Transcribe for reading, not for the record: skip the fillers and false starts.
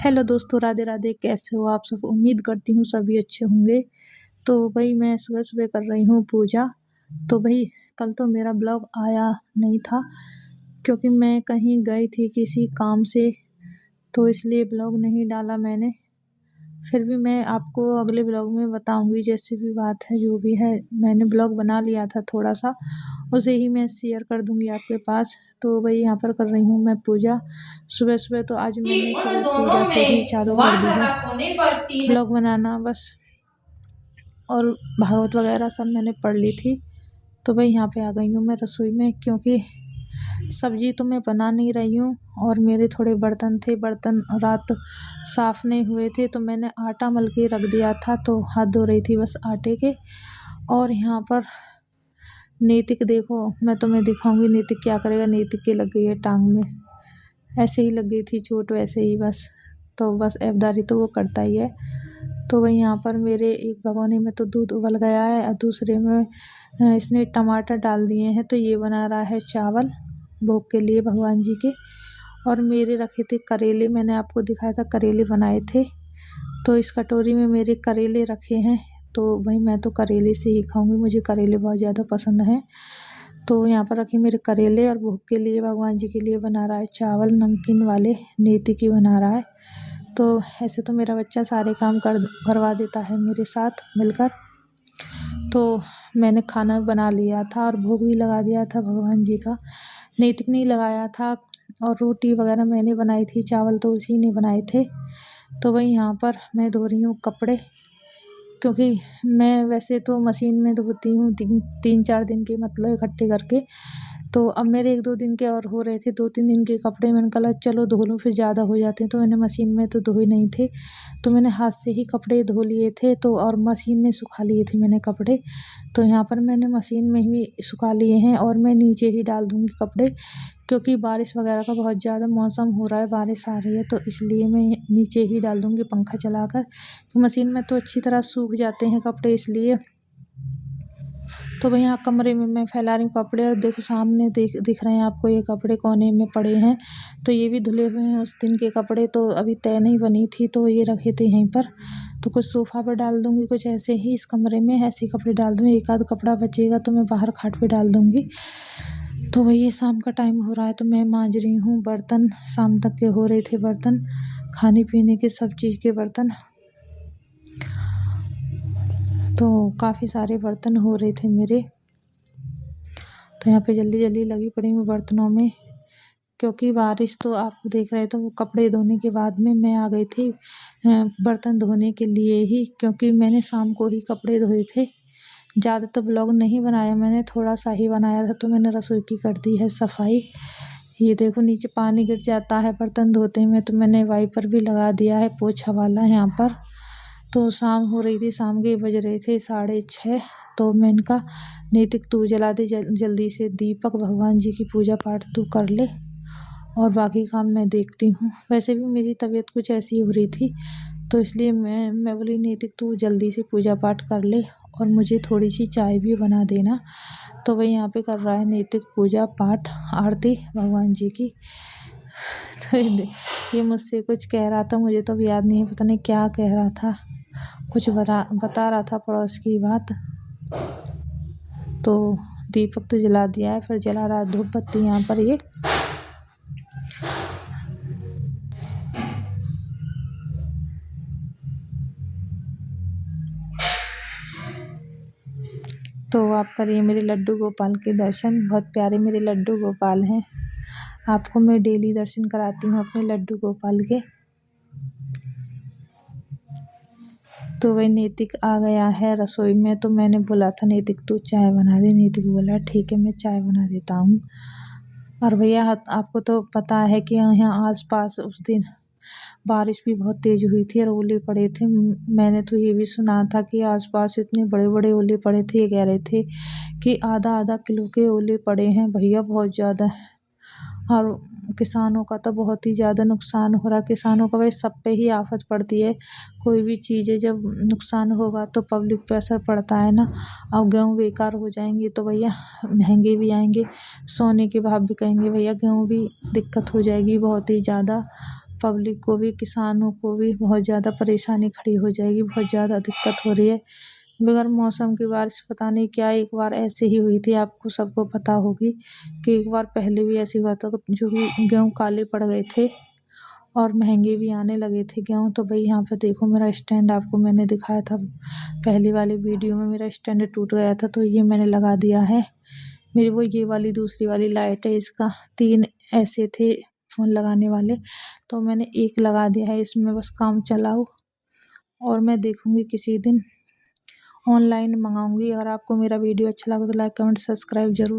Hello दोस्तों, राधे राधे। कैसे हो आप सब? उम्मीद करती हूँ सभी अच्छे होंगे। तो भाई मैं सुबह-सुबह कर रही हूँ पूजा। तो भाई कल तो मेरा ब्लॉग आया नहीं था क्योंकि मैं कहीं गई थी किसी काम से, तो इसलिए ब्लॉग नहीं डाला मैंने। फिर भी मैं आपको अगले ब्लॉग में बताऊँगी, जैसी भी बात है, जो भी है। मैंने ब्लॉग बना लिया था थोड़ा-सा, उसे ही मैं शेयर कर दूँगी आपके पास। तो वही यहाँ पर कर रही हूँ मैं पूजा। सुबह-सुबह तो आज मैंने उन सुबह दोनों पूजा से ही में चालू कर दी है, 1 होने पर 3 ब्लॉग बनाना बस। और भागवत वगैरह सब मैंने पढ़ ली थी। तो भाई यहाँ पे आ गई हूँ मैं रसोई में, क्योंकि सब्ज़ी तो मैं बना नहीं रही हूँ और मेरे थोड़े बर्तन थे, बर्तन रात साफ़ नहीं हुए थे, तो मैंने आटा मल के रख दिया था, तो हाथ धो रही थी बस आटे के। और यहाँ पर नीतिक देखो, मैं तुम्हें दिखाऊंगी नीतिक क्या करेगा। नीतिक की लग गई है टांग में, ऐसे ही लग गई थी चोट, वैसे ही बस। तो बस ऐबदारी तो वो करता ही है। तो वही यहाँ पर मेरे एक भगोने में तो दूध उबल गया है और दूसरे में इसने टमाटर डाल दिए हैं। तो ये बना रहा है चावल भोग के लिए भगवान जी के। और मेरे रखे थे करेले, मैंने आपको दिखाया था करेले बनाए थे, तो इस कटोरी में मेरे करेले रखे हैं। तो भाई मैं तो करेले से ही खाऊंगी, मुझे करेले बहुत ज़्यादा पसंद हैं। तो यहाँ पर रखे मेरे करेले और भोग के लिए भगवान जी के लिए बना रहा है चावल नमकीन वाले, नीति की बना रहा है। तो ऐसे तो मेरा बच्चा सारे काम करवा देता है मेरे साथ मिलकर। तो मैंने खाना बना लिया था और भोग भी लगा दिया था भगवान जी का। नीतिक ने लगाया था और रोटी वगैरह मैंने बनाई थी, चावल तो उसी ने बनाए थे। तो वही यहाँ पर मैं धो रही हूँ कपड़े, क्योंकि मैं वैसे तो मशीन में धोती हूँ 3-4 दिन के, मतलब इकट्ठे करके। तो अब मेरे 1-2 दिन के और हो रहे थे, 2-3 दिन के कपड़े। मैंने कहा चलो धो लूँ, फिर ज़्यादा हो जाते हैं, तो मैंने मशीन में तो धोए नहीं थे, तो मैंने हाथ से ही कपड़े धो लिए थे। तो और मशीन में सुखा लिए थे मैंने कपड़े। तो यहाँ पर मैंने मशीन में ही सुखा लिए हैं और मैं नीचे ही डाल दूँगी कपड़े, क्योंकि बारिश वगैरह का बहुत ज़्यादा मौसम हो रहा है, बारिश आ रही है, तो इसलिए मैं नीचे ही डाल दूँगी पंखा चलाकर। तो मशीन में तो अच्छी तरह सूख जाते हैं कपड़े, इसलिए। तो भाई यहाँ कमरे में मैं फैला रही हूँ कपड़े, और देखो सामने दिख रहे हैं आपको ये कपड़े कोने में पड़े हैं। तो ये भी धुले हुए हैं उस दिन के कपड़े, तो अभी तय नहीं बनी थी, तो ये रखे थे यहीं पर। तो कुछ सोफ़ा पर डाल दूँगी, कुछ ऐसे ही इस कमरे में ऐसे ही कपड़े डाल दूँगी। एक आध कपड़ा बचेगा तो मैं बाहर खाट पे डाल दूँगी। तो वही ये शाम का टाइम हो रहा है, तो मैं मांज रही हूँ बर्तन। शाम तक के हो रहे थे बर्तन, खाने पीने के सब चीज़ के बर्तन। तो काफ़ी सारे बर्तन हो रहे थे मेरे, तो यहाँ पे जल्दी जल्दी लगी पड़ी हूँ बर्तनों में, क्योंकि बारिश तो आप देख रहे थे। वो कपड़े धोने के बाद में मैं आ गई थी बर्तन धोने के लिए ही, क्योंकि मैंने शाम को ही कपड़े धोए थे। ज़्यादा तो ब्लॉग नहीं बनाया मैंने, थोड़ा सा ही बनाया था। तो मैंने रसोई की कर दी है सफाई। ये देखो नीचे पानी गिर जाता है बर्तन धोते में, तो मैंने वाइपर भी लगा दिया है पोछा वाला यहाँ पर। तो शाम हो रही थी, शाम के बज रहे थे 6:30। तो मैंने कहा नैतिक तू जला दे जल्दी से दीपक, भगवान जी की पूजा पाठ तू कर ले और बाकी काम मैं देखती हूँ। वैसे भी मेरी तबीयत कुछ ऐसी हो रही थी, तो इसलिए मैं बोली नैतिक तू जल्दी से पूजा पाठ कर ले और मुझे थोड़ी सी चाय भी बना देना। तो वही यहाँ पे कर रहा है नैतिक पूजा पाठ, आरती भगवान जी की। तो ये मुझसे कुछ कह रहा था, मुझे तो अब याद नहीं है, पता नहीं क्या कह रहा था, कुछ बता रहा था पड़ोस की बात। तो दीपक तो जला दिया है, फिर जला रहा है धूप बत्ती यहाँ पर ये। तो आप करिए मेरे लड्डू गोपाल के दर्शन, बहुत प्यारे मेरे लड्डू गोपाल हैं। आपको मैं डेली दर्शन कराती हूँ अपने लड्डू गोपाल के। तो वही नैतिक आ गया है रसोई में, तो मैंने बोला था नैतिक तू चाय बना दे। नैतिक बोला ठीक है मैं चाय बना देता हूँ। और भैया आपको तो पता है कि यहाँ आसपास उस दिन बारिश भी बहुत तेज़ हुई थी और ओले पड़े थे। मैंने तो ये भी सुना था कि आसपास इतने बड़े बड़े ओले पड़े थे, ये कह रहे थे कि आधा आधा किलो के ओले पड़े हैं भैया, बहुत ज़्यादा। और किसानों का तो बहुत ही ज़्यादा नुकसान हो रहा। किसानों का भाई सब पे ही आफत पड़ती है, कोई भी चीज़ें जब नुकसान होगा तो पब्लिक पे असर पड़ता है ना। और गेहूँ बेकार हो जाएंगे तो भैया महंगे भी आएंगे, सोने के भाव भी कहेंगे भैया, गेहूँ भी दिक्कत हो जाएगी बहुत ही ज़्यादा। पब्लिक को भी, किसानों को भी बहुत ज़्यादा परेशानी खड़ी हो जाएगी। बहुत ज़्यादा दिक्कत हो रही है बगैर मौसम की बारिश। पता नहीं क्या एक बार ऐसे ही हुई थी, आपको सबको पता होगी कि एक बार पहले भी ऐसे हुआ था, जो कि गेहूँ काले पड़ गए थे और महंगे भी आने लगे थे गेहूँ। तो भाई यहाँ पे देखो मेरा स्टैंड, आपको मैंने दिखाया था पहली वाली वीडियो में, मेरा स्टैंड टूट गया था तो ये मैंने लगा दिया है। मेरी वो ये वाली दूसरी वाली लाइट है, इसका 3 ऐसे थे फ़ोन लगाने वाले, तो मैंने एक लगा दिया है, इसमें बस काम चलाओ। और मैं देखूँगी किसी दिन ऑनलाइन मंगाऊँगी। अगर आपको मेरा वीडियो अच्छा लगा तो लाइक, कमेंट, सब्सक्राइब ज़रूर